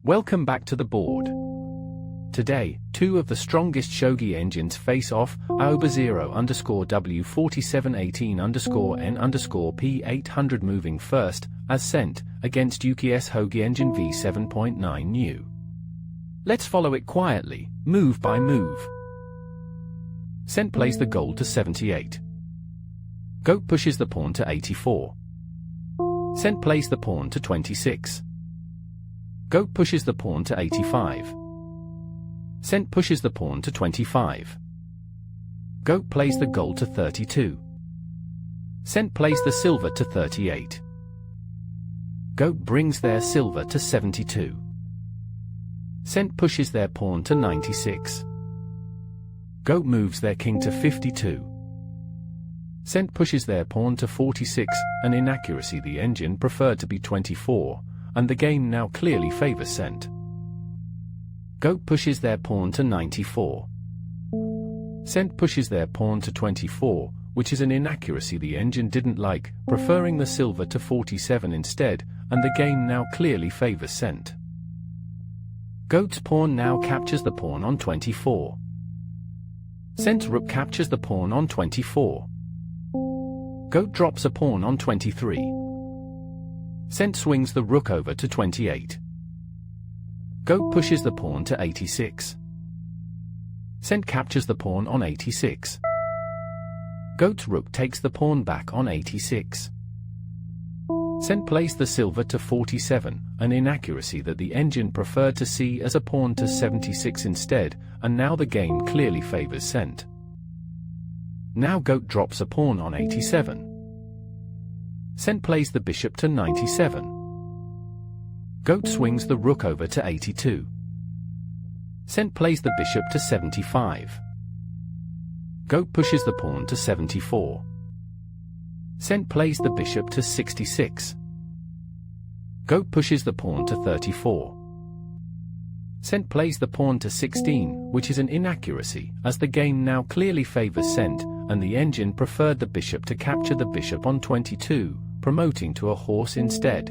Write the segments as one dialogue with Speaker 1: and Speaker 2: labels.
Speaker 1: Welcome back to the board. Today, two of the strongest Shogi engines face off, AobaZero _W4718_N_P800 moving first, as sent, against YukiSHogiEngine v7.9 new. Let's follow it quietly, move by move. Sent plays the gold to 78. Goat pushes the pawn to 84. Sent plays the pawn to 26. Goat pushes the pawn to 85. Sent pushes the pawn to 25. Goat plays the gold to 32. Sent plays the silver to 38. Goat brings their silver to 72. Sent pushes their pawn to 96. Goat moves their king to 52. Sent pushes their pawn to 46, an inaccuracy the engine preferred to be 24, and the game now clearly favors Sent. Goat pushes their pawn to 94. Sent pushes their pawn to 24, which is an inaccuracy the engine didn't like, preferring the silver to 47 instead, and the game now clearly favors Sent. Goat's pawn now captures the pawn on 24. Sent's rook captures the pawn on 24. Goat drops a pawn on 23. Sent swings the rook over to 28. Goat pushes the pawn to 86. Sent captures the pawn on 86. Goat's rook takes the pawn back on 86. Sent plays the silver to 47, an inaccuracy that the engine preferred to see as a pawn to 76 instead, and now the game clearly favors Sent. Now Goat drops a pawn on 87. Sent plays the bishop to 97. Goat swings the rook over to 82. Sent plays the bishop to 75. Goat pushes the pawn to 74. Sent plays the bishop to 66. Goat pushes the pawn to 34. Sent plays the pawn to 16, which is an inaccuracy, as the game now clearly favors Sent, and the engine preferred the bishop to capture the bishop on 22, promoting to a horse instead.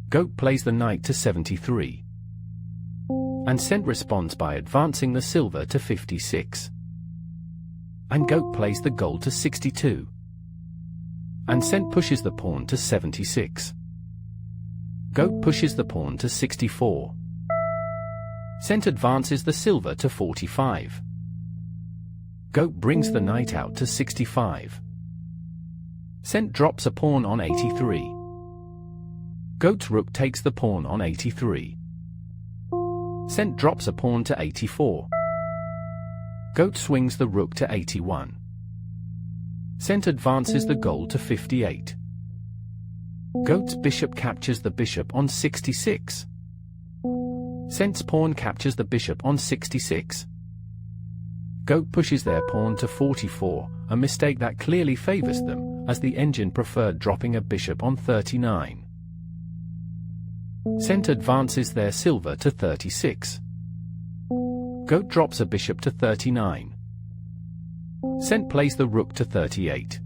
Speaker 1: Goat plays the knight to 73. And Sent responds by advancing the silver to 56. And Goat plays the gold to 62. And Sent pushes the pawn to 76. Goat pushes the pawn to 64. Sent advances the silver to 45. Goat brings the knight out to 65. Sent drops a pawn on 83. Goat's rook takes the pawn on 83. Sent drops a pawn to 84. Goat swings the rook to 81. Sent advances the gold to 58. Goat's bishop captures the bishop on 66. Sent's pawn captures the bishop on 66. Goat pushes their pawn to 44, a mistake that clearly favors them, as the engine preferred dropping a bishop on 39. Sent advances their silver to 36. Goat drops a bishop to 39. Sent plays the rook to 38.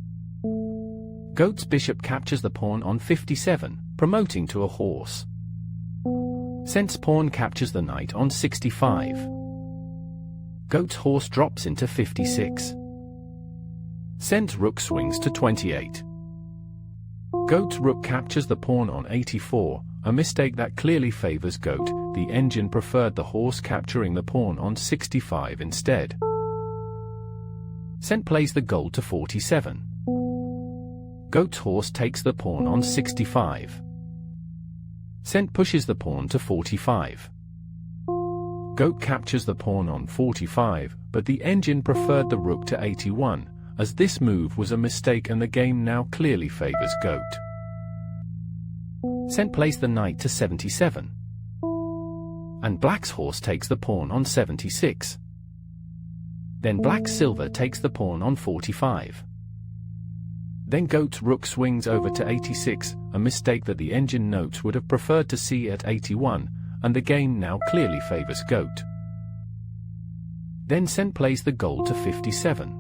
Speaker 1: Goat's bishop captures the pawn on 57, promoting to a horse. Sent's pawn captures the knight on 65. Goat's horse drops into 56. Sent's rook swings to 28. Goat's rook captures the pawn on 84, a mistake that clearly favors Goat. The engine preferred the horse capturing the pawn on 65 instead. Sent plays the gold to 47. Goat's horse takes the pawn on 65. Sent pushes the pawn to 45. Goat captures the pawn on 45, but the engine preferred the rook to 81, as this move was a mistake and the game now clearly favors Goat. Sent plays the knight to 77. And Black's horse takes the pawn on 76. Then Black's silver takes the pawn on 45. Then Goat's rook swings over to 86, a mistake that the engine notes would have preferred to see at 81, and the game now clearly favors Goat. Then Sent plays the gold to 57.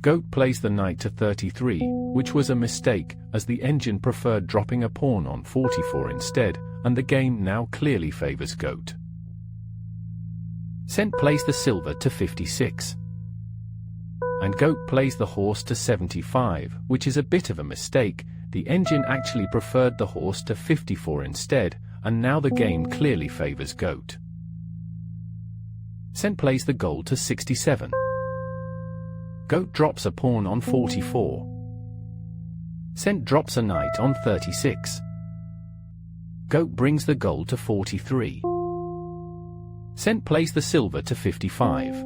Speaker 1: Goat plays the knight to 33, which was a mistake, as the engine preferred dropping a pawn on 44 instead, and the game now clearly favors goat. Cent plays the silver to 56. And goat plays the horse to 75, which is a bit of a mistake. The engine actually preferred the horse to 54 instead, and now the game clearly favors goat. Cent plays the gold to 67. Goat drops a pawn on 44. Cent drops a knight on 36. Goat brings the gold to 43. Cent plays the silver to 55.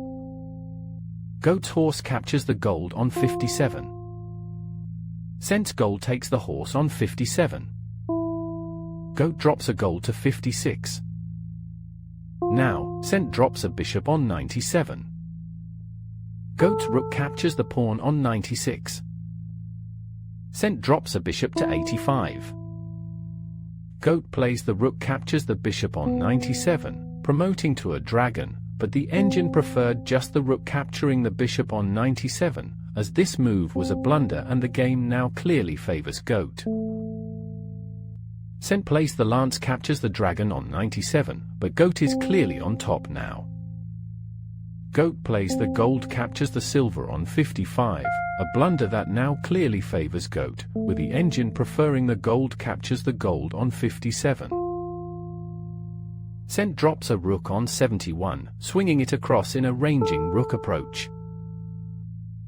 Speaker 1: Goat's horse captures the gold on 57. Cent's gold takes the horse on 57. Goat drops a gold to 56. Now, Cent drops a bishop on 97. Goat's rook captures the pawn on 96. Cent drops a bishop to 85. Goat plays the rook captures the bishop on 97, promoting to a dragon, but the engine preferred just the rook capturing the bishop on 97, as this move was a blunder and the game now clearly favors goat. Cent plays the lance captures the dragon on 97, but goat is clearly on top now. Goat plays the gold captures the silver on 55, a blunder that now clearly favors goat, with the engine preferring the gold captures the gold on 57. Cent drops a rook on 71, swinging it across in a ranging rook approach.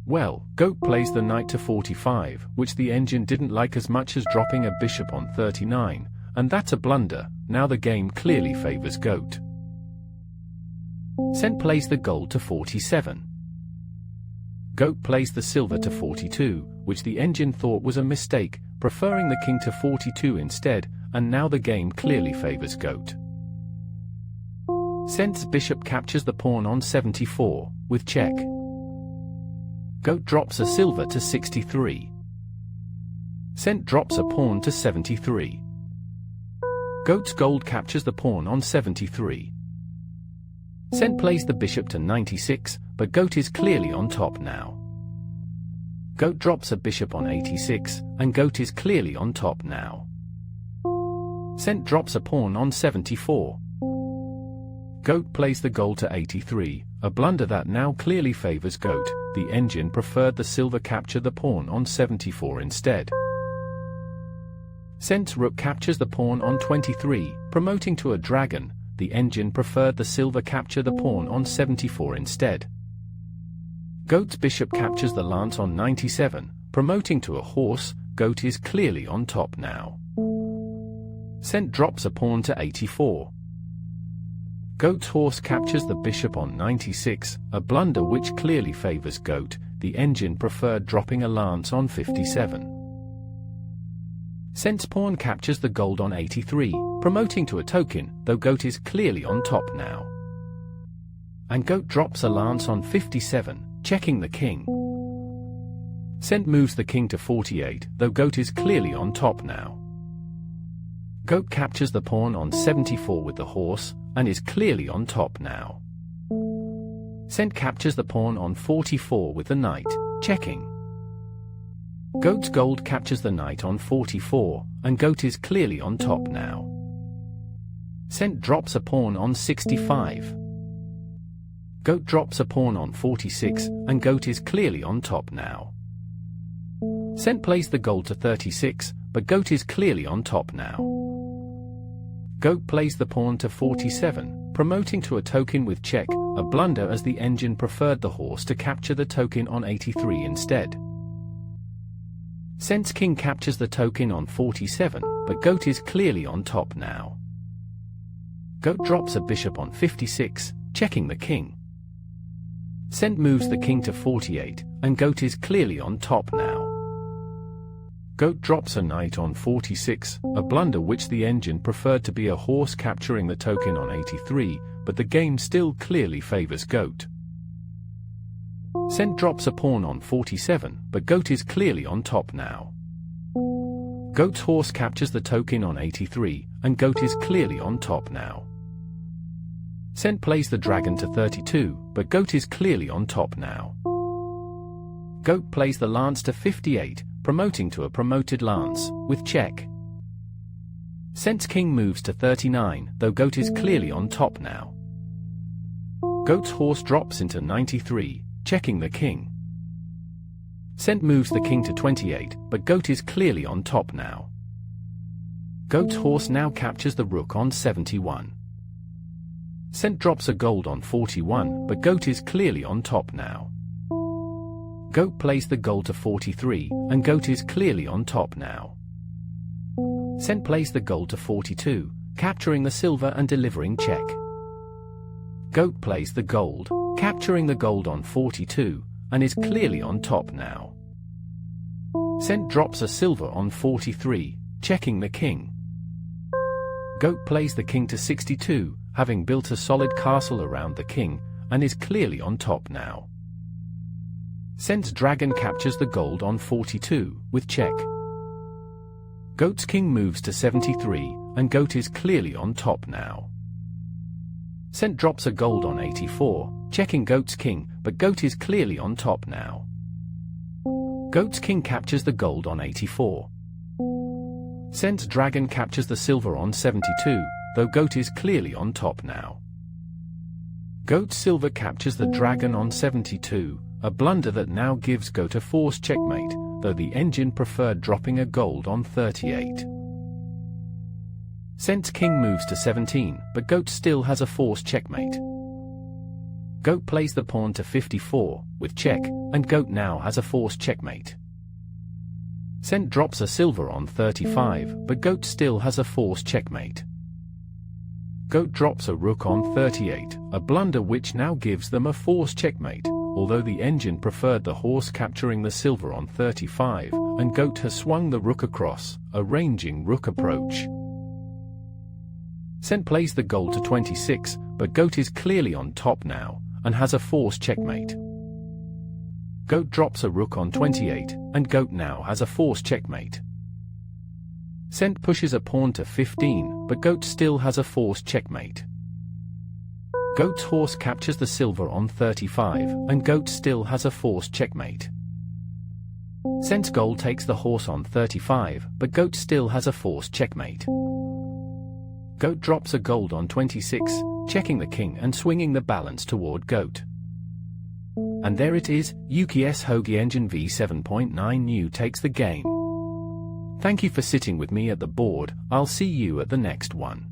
Speaker 1: Well, goat plays the knight to 45, which the engine didn't like as much as dropping a bishop on 39, and that's a blunder. Now the game clearly favors goat. Cent plays the gold to 47. Goat plays the silver to 42, which the engine thought was a mistake, preferring the king to 42 instead, and now the game clearly favors goat. Cent's bishop captures the pawn on 74, with check. Goat drops a silver to 63. Cent drops a pawn to 73. Goat's gold captures the pawn on 73. Cent plays the bishop to 96, but goat is clearly on top now. Goat drops a bishop on 86, and goat is clearly on top now. Cent drops a pawn on 74. Goat plays the gold to 83, a blunder that now clearly favors goat. The engine preferred the silver capture the pawn on 74 instead. Cent's rook captures the pawn on 23, promoting to a dragon. The engine preferred the silver capture the pawn on 74 instead. Goat's bishop captures the lance on 97, promoting to a horse. Goat is clearly on top now. Cent drops a pawn to 84. Goat's horse captures the bishop on 96, a blunder which clearly favors goat. The engine preferred dropping a lance on 57. Cent's pawn captures the gold on 83, promoting to a token, though goat is clearly on top now. And goat drops a lance on 57, checking the king. Cent moves the king to 48, though goat is clearly on top now. Goat captures the pawn on 74 with the horse, and is clearly on top now. Cent captures the pawn on 44 with the knight, checking. Goat's gold captures the knight on 44, and goat is clearly on top now. Cent drops a pawn on 65. Goat drops a pawn on 46, and goat is clearly on top now. Cent plays the gold to 36, but goat is clearly on top now. Goat plays the pawn to 47, promoting to a token with check, a blunder as the engine preferred the horse to capture the token on 83 instead. Cent's king captures the token on 47, but goat is clearly on top now. Goat drops a bishop on 56, checking the king. Cent moves the king to 48, and goat is clearly on top now. Goat drops a knight on 46, a blunder which the engine preferred to be a horse capturing the token on 83, but the game still clearly favors goat. Cent drops a pawn on 47, but goat is clearly on top now. Goat's horse captures the token on 83, and goat is clearly on top now. Cent plays the dragon to 32, but goat is clearly on top now. Goat plays the lance to 58, promoting to a promoted lance, with check. Since king moves to 39, though goat is clearly on top now. Goat's horse drops into 93, checking the king. Cent moves the king to 28, but goat is clearly on top now. Goat's horse now captures the rook on 71. Cent drops a gold on 41, but goat is clearly on top now. Goat plays the gold to 43, and goat is clearly on top now. Cent plays the gold to 42, capturing the silver and delivering check. Goat plays the gold, capturing the gold on 42, and is clearly on top now. Cent drops a silver on 43, checking the king. Goat plays the king to 62, having built a solid castle around the king, and is clearly on top now. Cent's dragon captures the gold on 42, with check. Goat's king moves to 73, and goat is clearly on top now. Cent drops a gold on 84, checking goat's king, but goat is clearly on top now. Goat's king captures the gold on 84. Cent's dragon captures the silver on 72, though goat is clearly on top now. Goat's silver captures the dragon on 72, a blunder that now gives goat a forced checkmate, though the engine preferred dropping a gold on 38. Cent's king moves to 17, but goat still has a forced checkmate. Goat plays the pawn to 54, with check, and goat now has a forced checkmate. Cent drops a silver on 35, but goat still has a forced checkmate. Goat drops a rook on 38, a blunder which now gives them a forced checkmate, although the engine preferred the horse capturing the silver on 35, and goat has swung the rook across, arranging rook approach. Cent plays the gold to 26, but goat is clearly on top now, and has a forced checkmate. Goat drops a rook on 28, and goat now has a forced checkmate. Cent pushes a pawn to 15, but goat still has a forced checkmate. Goat's horse captures the silver on 35, and goat still has a forced checkmate. Cent's gold takes the horse on 35, but goat still has a forced checkmate. Goat drops a gold on 26, checking the king and swinging the balance toward goat. And there it is, YukiSHogiEngine v7.9 new takes the game. Thank you for sitting with me at the board. I'll see you at the next one.